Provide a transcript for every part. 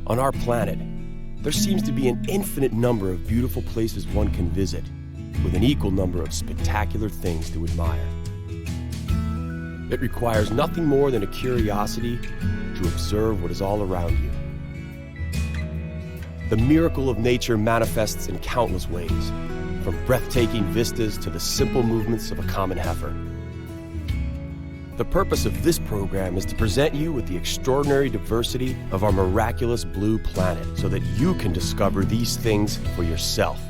On our planet, there seems to be an infinite number of beautiful places one can visit, with an equal number of spectacular things to admire. It requires nothing more than a curiosity to observe what is all around you. The miracle of nature manifests in countless ways, from breathtaking vistas to the simple movements of a common heifer. The purpose of this program is to present you with the extraordinary diversity of our miraculous blue planet so that you can discover these things for yourself.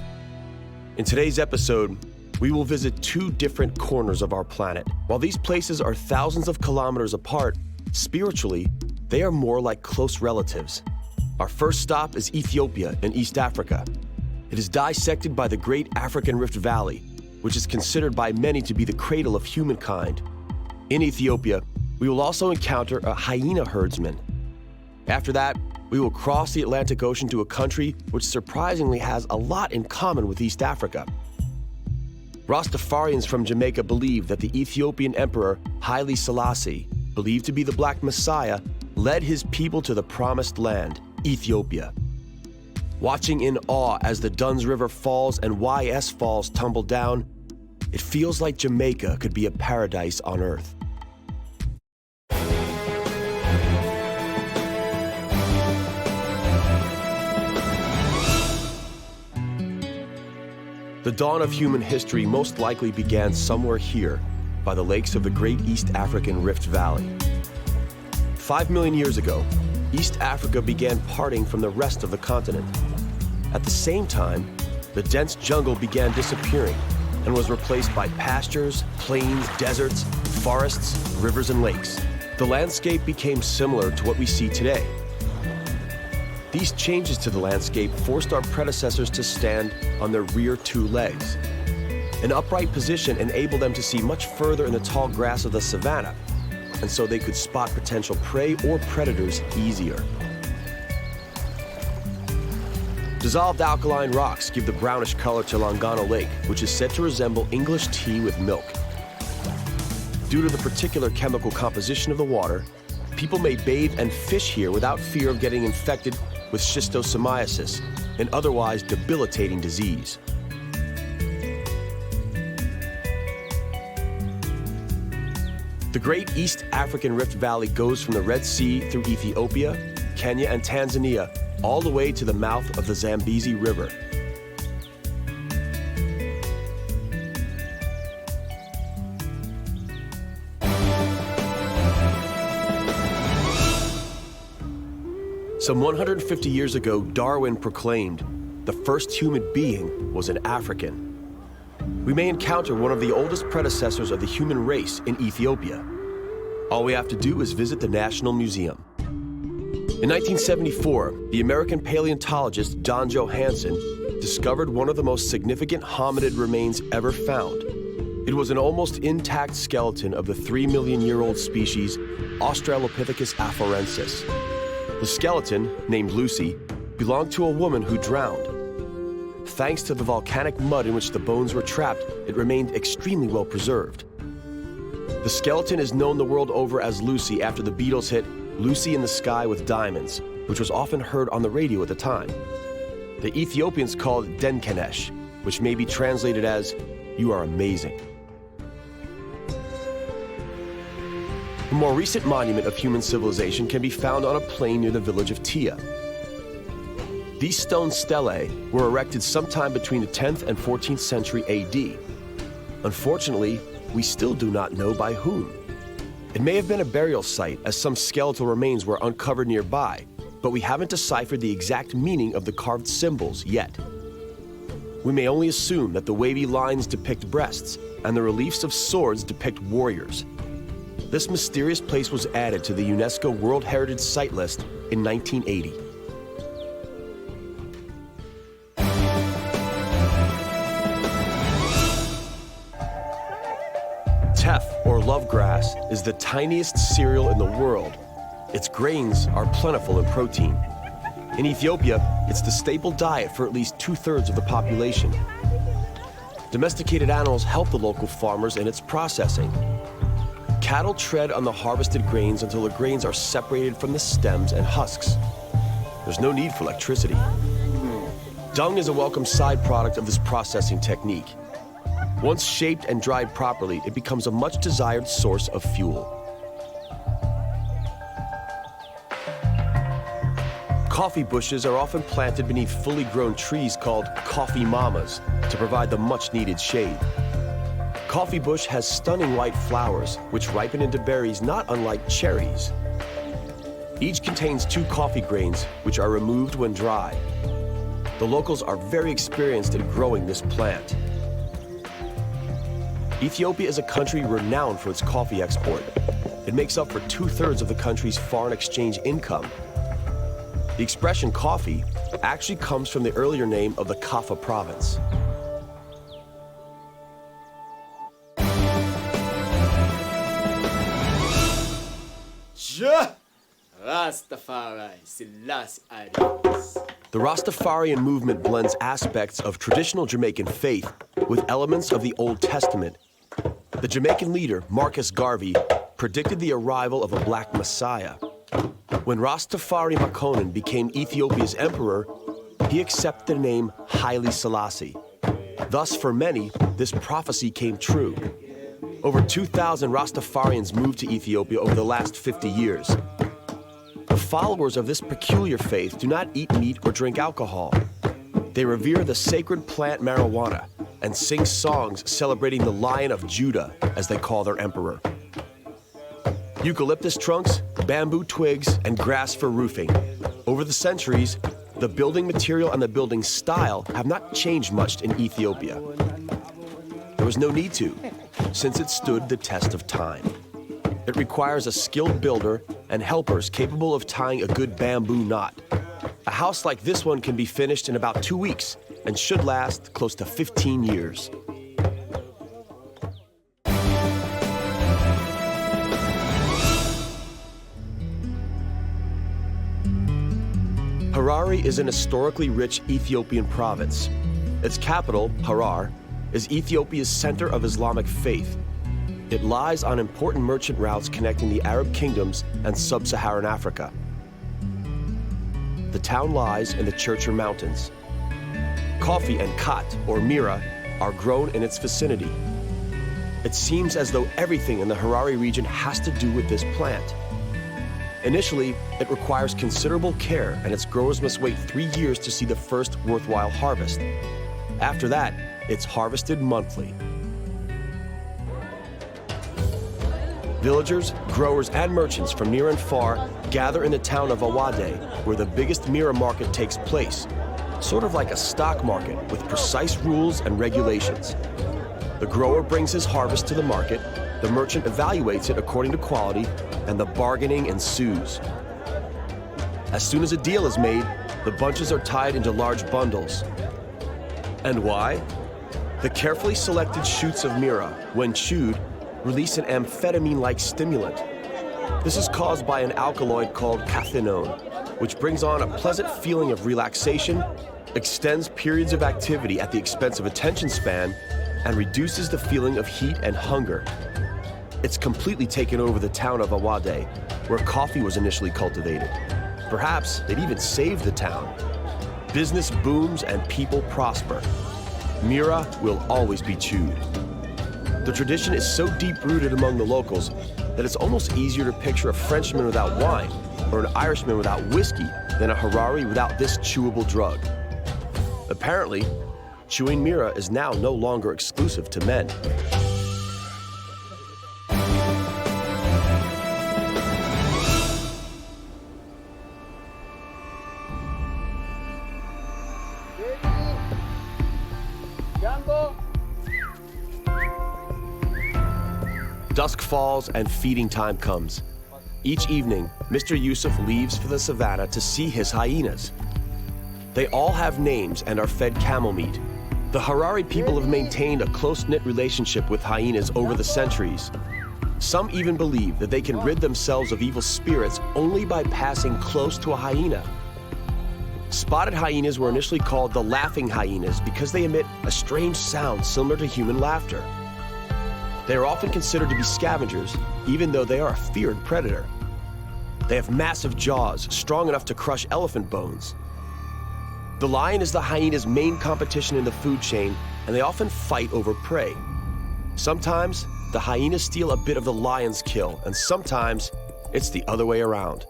In today's episode, we will visit two different corners of our planet. While these places are thousands of kilometers apart, spiritually, they are more like close relatives. Our first stop is Ethiopia in East Africa. It is dissected by the great African Rift Valley, which is considered by many to be the cradle of humankind. In Ethiopia, we will also encounter a hyena herdsman. After that, we will cross the Atlantic Ocean to a country which surprisingly has a lot in common with East Africa. Rastafarians from Jamaica believe that the Ethiopian emperor Haile Selassie, believed to be the Black Messiah, led his people to the promised land, Ethiopia. Watching in awe as the Duns River Falls and YS Falls tumble down, it feels like Jamaica could be a paradise on earth. The dawn of human history most likely began somewhere here, by the lakes of the great East African Rift Valley. 5 million years ago, East Africa began parting from the rest of the continent. At the same time, the dense jungle began disappearing and was replaced by pastures, plains, deserts, forests, rivers, and lakes. The landscape became similar to what we see today. These changes to the landscape forced our predecessors to stand on their rear two legs. An upright position enabled them to see much further in the tall grass of the savanna, and so they could spot potential prey or predators easier. Dissolved alkaline rocks give the brownish color to Longano Lake, which is said to resemble English tea with milk. Due to the particular chemical composition of the water, people may bathe and fish here without fear of getting infected with schistosomiasis, an otherwise debilitating disease. The great East African Rift Valley goes from the Red Sea through Ethiopia, Kenya, and Tanzania, all the way to the mouth of the Zambezi River. Some 150 years ago, Darwin proclaimed, the first human being was an African. We may encounter one of the oldest predecessors of the human race in Ethiopia. All we have to do is visit the National Museum. In 1974, the American paleontologist John Johansen discovered one of the most significant hominid remains ever found. It was an almost intact skeleton of the 3-million-year-old species Australopithecus afarensis. The skeleton, named Lucy, belonged to a woman who drowned. Thanks to the volcanic mud in which the bones were trapped, it remained extremely well preserved. The skeleton is known the world over as Lucy after the Beatles' hit Lucy in the Sky with Diamonds, which was often heard on the radio at the time. The Ethiopians called it Denkenesh, which may be translated as, "You are amazing." A more recent monument of human civilization can be found on a plain near the village of Tia. These stone stelae were erected sometime between the 10th and 14th century AD. Unfortunately, we still do not know by whom. It may have been a burial site, as some skeletal remains were uncovered nearby, but we haven't deciphered the exact meaning of the carved symbols yet. We may only assume that the wavy lines depict breasts, and the reliefs of swords depict warriors. This mysterious place was added to the UNESCO World Heritage Site list in 1980. Teff, or love grass, is the tiniest cereal in the world. Its grains are plentiful in protein. In Ethiopia, it's the staple diet for at least 2/3 of the population. Domesticated animals help the local farmers in its processing. Cattle tread on the harvested grains until the grains are separated from the stems and husks. There's no need for electricity. Dung is a welcome side product of this processing technique. Once shaped and dried properly, it becomes a much desired source of fuel. Coffee bushes are often planted beneath fully grown trees called coffee mamas to provide the much needed shade. Coffee bush has stunning white flowers, which ripen into berries not unlike cherries. Each contains 2 coffee grains, which are removed when dry. The locals are very experienced in growing this plant. Ethiopia is a country renowned for its coffee export. It makes up for 2/3 of the country's foreign exchange income. The expression coffee actually comes from the earlier name of the Kaffa province. Rastafari, The Rastafarian movement blends aspects of traditional Jamaican faith with elements of the Old Testament. The Jamaican leader, Marcus Garvey, predicted the arrival of a black messiah. When Rastafari Makonnen became Ethiopia's emperor, he accepted the name Haile Selassie. Thus, for many, this prophecy came true. Over 2,000 Rastafarians moved to Ethiopia over the last 50 years. The followers of this peculiar faith do not eat meat or drink alcohol. They revere the sacred plant marijuana and sing songs celebrating the Lion of Judah, as they call their emperor. Eucalyptus trunks, bamboo twigs, and grass for roofing. Over the centuries, the building material and the building style have not changed much in Ethiopia. There was no need to, since it stood the test of time. It requires a skilled builder and helpers capable of tying a good bamboo knot. A house like this one can be finished in about 2 weeks and should last close to 15 years. Harare is an historically rich Ethiopian province. Its capital, Harar, is Ethiopia's center of Islamic faith. It lies on important merchant routes connecting the Arab kingdoms and sub-Saharan Africa. The town lies in the Churchill Mountains. Coffee and khat, or mira, are grown in its vicinity. It seems as though everything in the Harare region has to do with this plant. Initially, it requires considerable care, and its growers must wait 3 years to see the first worthwhile harvest. After that, it's harvested monthly. Villagers, growers, and merchants from near and far gather in the town of Awade, where the biggest mira market takes place, sort of like a stock market with precise rules and regulations. The grower brings his harvest to the market, the merchant evaluates it according to quality, and the bargaining ensues. As soon as a deal is made, the bunches are tied into large bundles. And why? The carefully selected shoots of mira, when chewed, release an amphetamine-like stimulant. This is caused by an alkaloid called cathinone, which brings on a pleasant feeling of relaxation, extends periods of activity at the expense of attention span, and reduces the feeling of heat and hunger. It's completely taken over the town of Awade, where coffee was initially cultivated. Perhaps they'd even saved the town. Business booms and people prosper. Mira will always be chewed. The tradition is so deep-rooted among the locals that it's almost easier to picture a Frenchman without wine or an Irishman without whiskey than a Harari without this chewable drug. Apparently, chewing mira is now no longer exclusive to men. Dusk falls and feeding time comes. Each evening, Mr. Yusuf leaves for the savannah to see his hyenas. They all have names and are fed camel meat. The Harari people have maintained a close-knit relationship with hyenas over the centuries. Some even believe that they can rid themselves of evil spirits only by passing close to a hyena. Spotted hyenas were initially called the laughing hyenas because they emit a strange sound similar to human laughter. They are often considered to be scavengers, even though they are a feared predator. They have massive jaws, strong enough to crush elephant bones. The lion is the hyena's main competition in the food chain, and they often fight over prey. Sometimes, the hyenas steal a bit of the lion's kill, and sometimes, it's the other way around.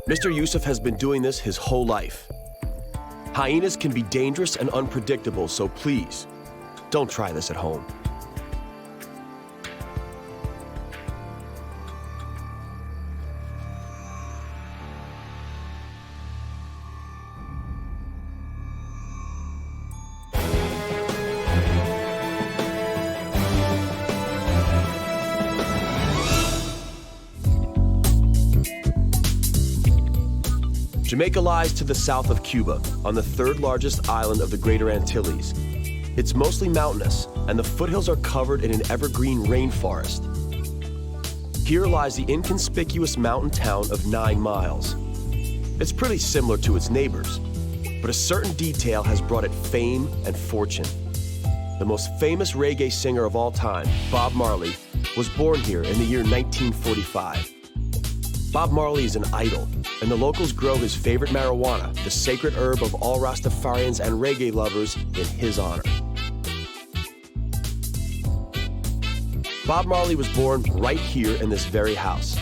Mr. Yusuf has been doing this his whole life. Hyenas can be dangerous and unpredictable, so please, don't try this at home. Jamaica lies to the south of Cuba, on the third largest island of the Greater Antilles. It's mostly mountainous, and the foothills are covered in an evergreen rainforest. Here lies the inconspicuous mountain town of 9 Miles. It's pretty similar to its neighbors, but a certain detail has brought it fame and fortune. The most famous reggae singer of all time, Bob Marley, was born here in the year 1945. Bob Marley is an idol, and the locals grow his favorite marijuana, the sacred herb of all Rastafarians and reggae lovers, in his honor. Bob Marley was born right here in this very house.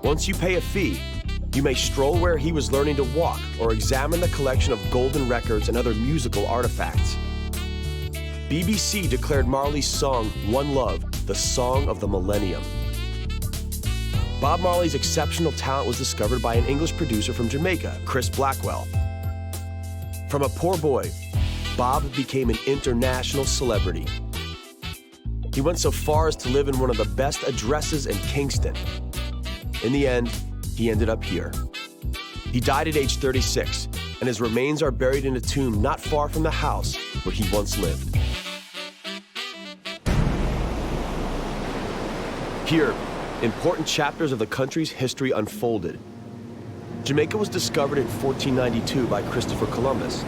Once you pay a fee, you may stroll where he was learning to walk or examine the collection of golden records and other musical artifacts. BBC declared Marley's song, One Love, the song of the millennium. Bob Marley's exceptional talent was discovered by an English producer from Jamaica, Chris Blackwell. From a poor boy, Bob became an international celebrity. He went so far as to live in one of the best addresses in Kingston. In the end, he ended up here. He died at age 36, and his remains are buried in a tomb not far from the house where he once lived. Here, important chapters of the country's history unfolded. Jamaica was discovered in 1492 by Christopher Columbus.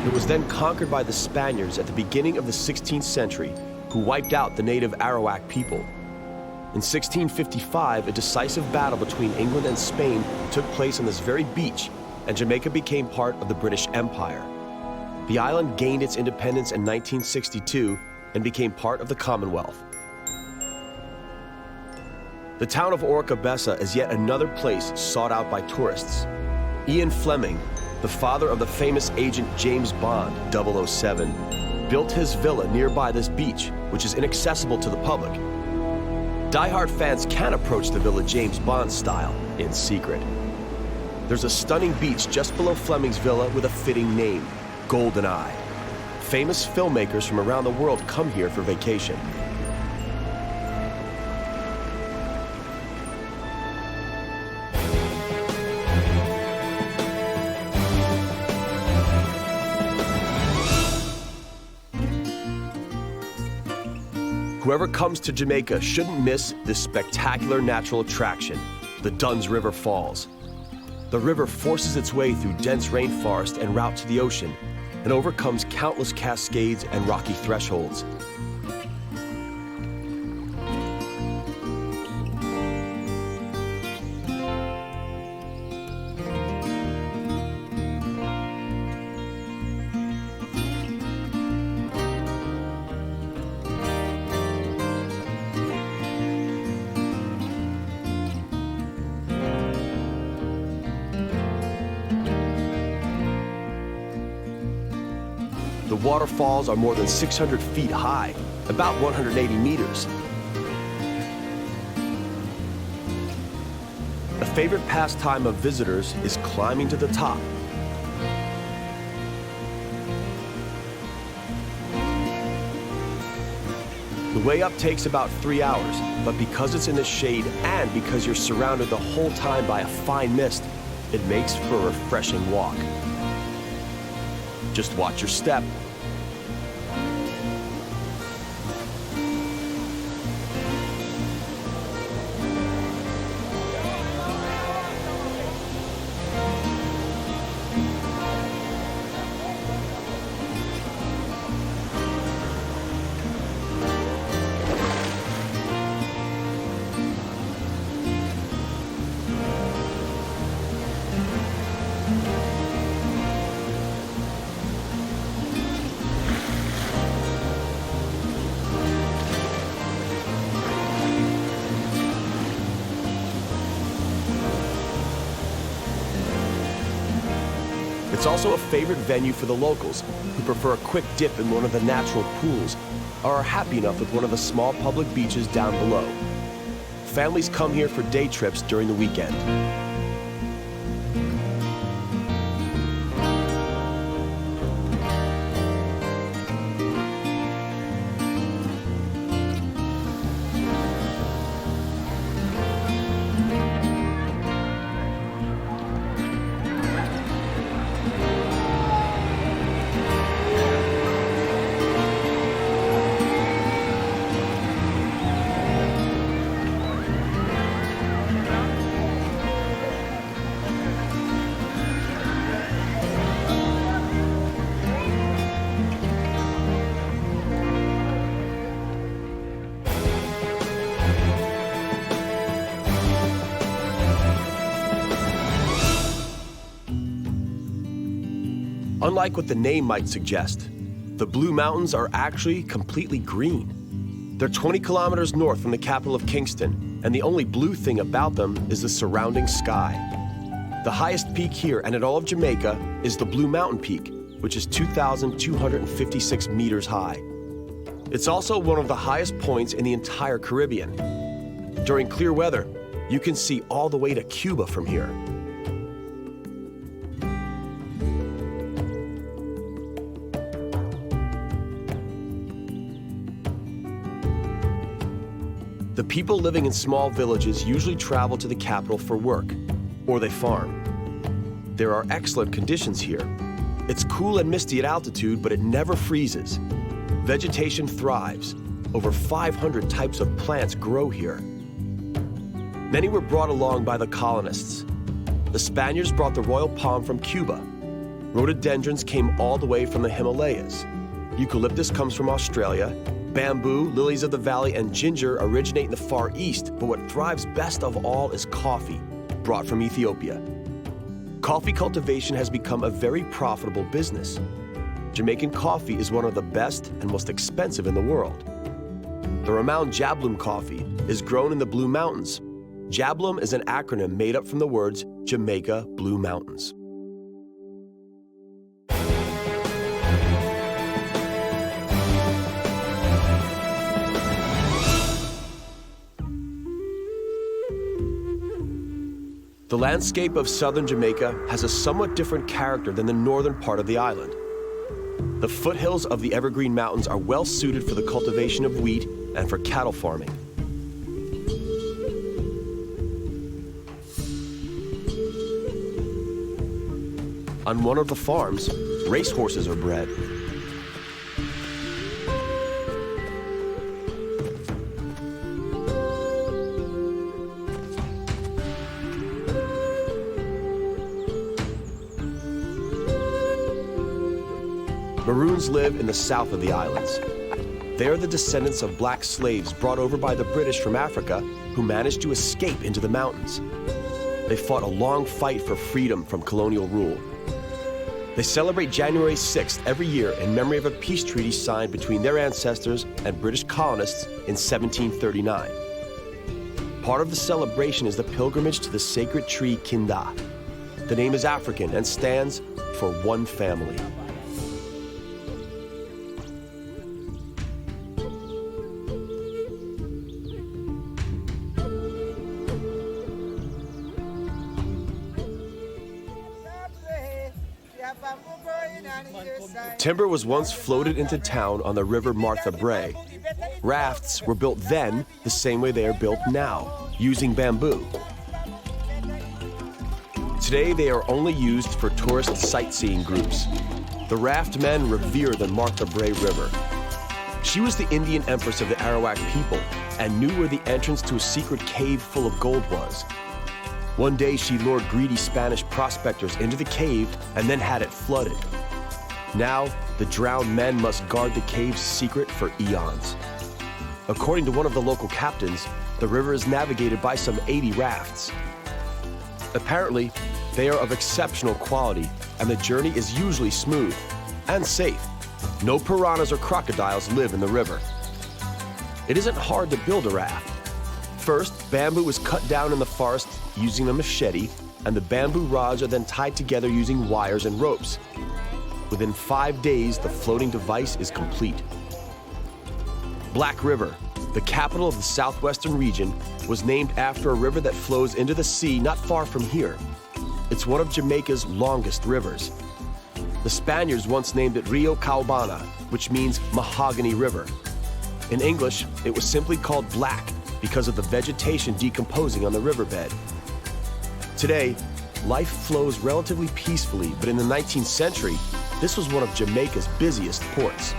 It was then conquered by the Spaniards at the beginning of the 16th century, who wiped out the native Arawak people. In 1655, a decisive battle between England and Spain took place on this very beach, and Jamaica became part of the British Empire. The island gained its independence in 1962 and became part of the Commonwealth. The town of Orcabessa is yet another place sought out by tourists. Ian Fleming, the father of the famous agent James Bond, 007, built his villa nearby this beach, which is inaccessible to the public. Die-hard fans can approach the villa James Bond style, in secret. There's a stunning beach just below Fleming's villa with a fitting name, GoldenEye. Famous filmmakers from around the world come here for vacation. Whoever comes to Jamaica shouldn't miss this spectacular natural attraction, the Dunn's River Falls. The river forces its way through dense rainforest en route to the ocean and overcomes countless cascades and rocky thresholds. The waterfalls are more than 600 feet high, about 180 meters. A favorite pastime of visitors is climbing to the top. The way up takes about 3 hours, but because it's in the shade and because you're surrounded the whole time by a fine mist, it makes for a refreshing walk. Just watch your step. It's also a favorite venue for the locals who prefer a quick dip in one of the natural pools or are happy enough with one of the small public beaches down below. Families come here for day trips during the weekend. Unlike what the name might suggest, the Blue Mountains are actually completely green. They're 20 kilometers north from the capital of Kingston, and the only blue thing about them is the surrounding sky. The highest peak here and in all of Jamaica is the Blue Mountain Peak, which is 2,256 meters high. It's also one of the highest points in the entire Caribbean. During clear weather, you can see all the way to Cuba from here. The people living in small villages usually travel to the capital for work, or they farm. There are excellent conditions here. It's cool and misty at altitude, but it never freezes. Vegetation thrives. Over 500 types of plants grow here. Many were brought along by the colonists. The Spaniards brought the royal palm from Cuba. Rhododendrons came all the way from the Himalayas. Eucalyptus comes from Australia. Bamboo, lilies of the valley, and ginger originate in the Far East, but what thrives best of all is coffee, brought from Ethiopia. Coffee cultivation has become a very profitable business. Jamaican coffee is one of the best and most expensive in the world. The renowned Jablum coffee is grown in the Blue Mountains. Jablum is an acronym made up from the words Jamaica Blue Mountains. The landscape of southern Jamaica has a somewhat different character than the northern part of the island. The foothills of the Evergreen Mountains are well suited for the cultivation of wheat and for cattle farming. On one of the farms, racehorses are bred. Maroons live in the south of the islands. They are the descendants of black slaves brought over by the British from Africa who managed to escape into the mountains. They fought a long fight for freedom from colonial rule. They celebrate January 6th every year in memory of a peace treaty signed between their ancestors and British colonists in 1739. Part of the celebration is the pilgrimage to the sacred tree Kinda. The name is African and stands for one family. Timber was once floated into town on the river Martha Brae. Rafts were built then the same way they are built now, using bamboo. Today they are only used for tourist sightseeing groups. The raft men revere the Martha Brae River. She was the Indian empress of the Arawak people and knew where the entrance to a secret cave full of gold was. One day she lured greedy Spanish prospectors into the cave and then had it flooded. Now, the drowned men must guard the cave's secret for eons. According to one of the local captains, the river is navigated by some 80 rafts. Apparently, they are of exceptional quality, and the journey is usually smooth and safe. No piranhas or crocodiles live in the river. It isn't hard to build a raft. First, bamboo is cut down in the forest using a machete, and the bamboo rods are then tied together using wires and ropes. Within 5 days, the floating device is complete. Black River, the capital of the southwestern region, was named after a river that flows into the sea not far from here. It's one of Jamaica's longest rivers. The Spaniards once named it Rio Caubana, which means Mahogany River. In English, it was simply called Black because of the vegetation decomposing on the riverbed. Today, life flows relatively peacefully, but in the 19th century, this was one of Jamaica's busiest ports.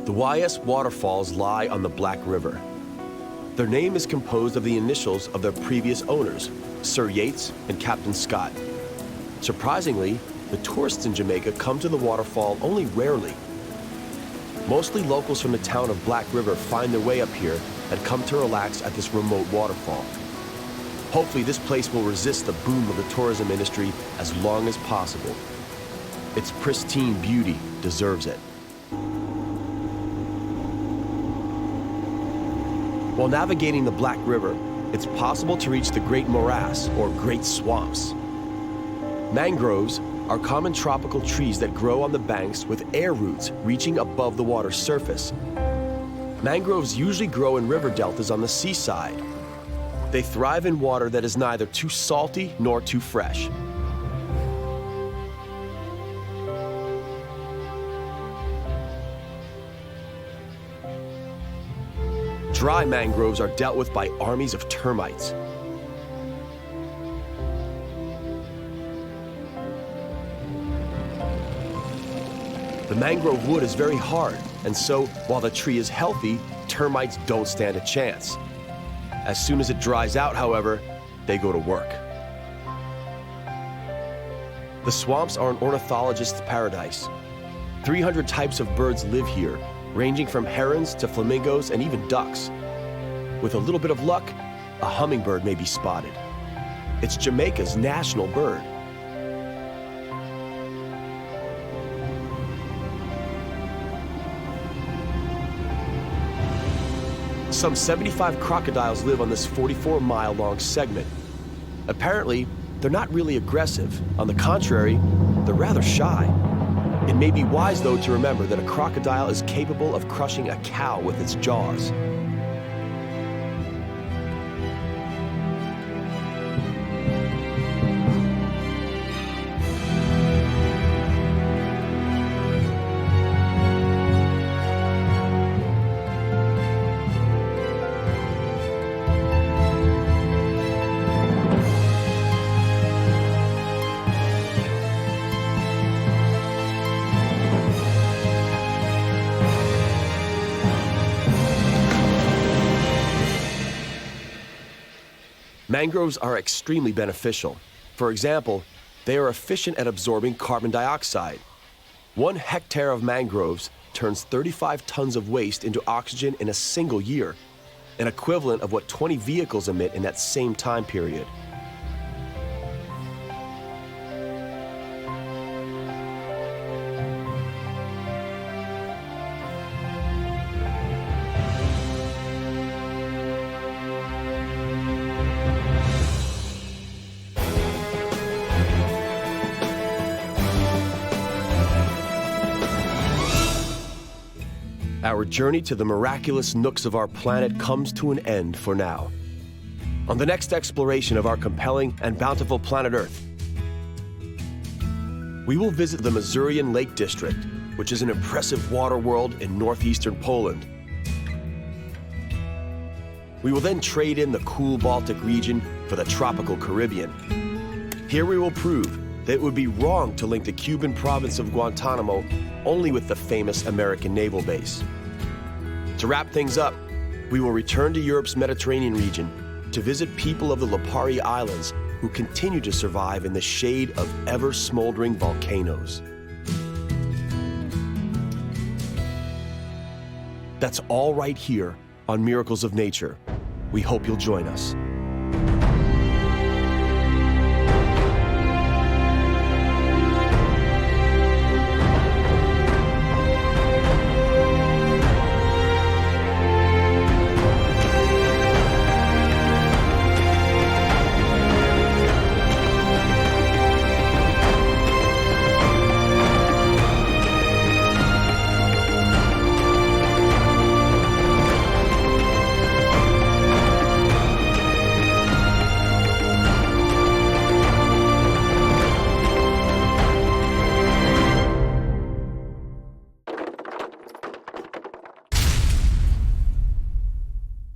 The YS waterfalls lie on the Black River. Their name is composed of the initials of their previous owners, Sir Yates and Captain Scott. Surprisingly, the tourists in Jamaica come to the waterfall only rarely. Mostly locals from the town of Black River find their way up here and come to relax at this remote waterfall. Hopefully this place will resist the boom of the tourism industry as long as possible. Its pristine beauty deserves it. While navigating the Black River, it's possible to reach the Great Morass, or Great Swamps. Mangroves are common tropical trees that grow on the banks with air roots reaching above the water's surface. Mangroves usually grow in river deltas on the seaside. They thrive in water that is neither too salty nor too fresh. Dry mangroves are dealt with by armies of termites. The mangrove wood is very hard, and so, while the tree is healthy, termites don't stand a chance. As soon as it dries out, however, they go to work. The swamps are an ornithologist's paradise. 300 types of birds live here, ranging from herons to flamingos and even ducks. With a little bit of luck, a hummingbird may be spotted. It's Jamaica's national bird. Some 75 crocodiles live on this 44-mile-long segment. Apparently, they're not really aggressive. On the contrary, they're rather shy. It may be wise, though, to remember that a crocodile is capable of crushing a cow with its jaws. Mangroves are extremely beneficial. For example, they are efficient at absorbing carbon dioxide. 1 hectare of mangroves turns 35 tons of waste into oxygen in a single year, an equivalent of what 20 vehicles emit in that same time period. Our journey to the miraculous nooks of our planet comes to an end for now. On the next exploration of our compelling and bountiful planet Earth, we will visit the Masurian Lake District, which is an impressive water world in northeastern Poland. We will then trade in the cool Baltic region for the tropical Caribbean. Here we will prove that it would be wrong to link the Cuban province of Guantanamo only with the famous American naval base. To wrap things up, we will return to Europe's Mediterranean region to visit people of the Lipari Islands who continue to survive in the shade of ever-smoldering volcanoes. That's all right here on Miracles of Nature. We hope you'll join us.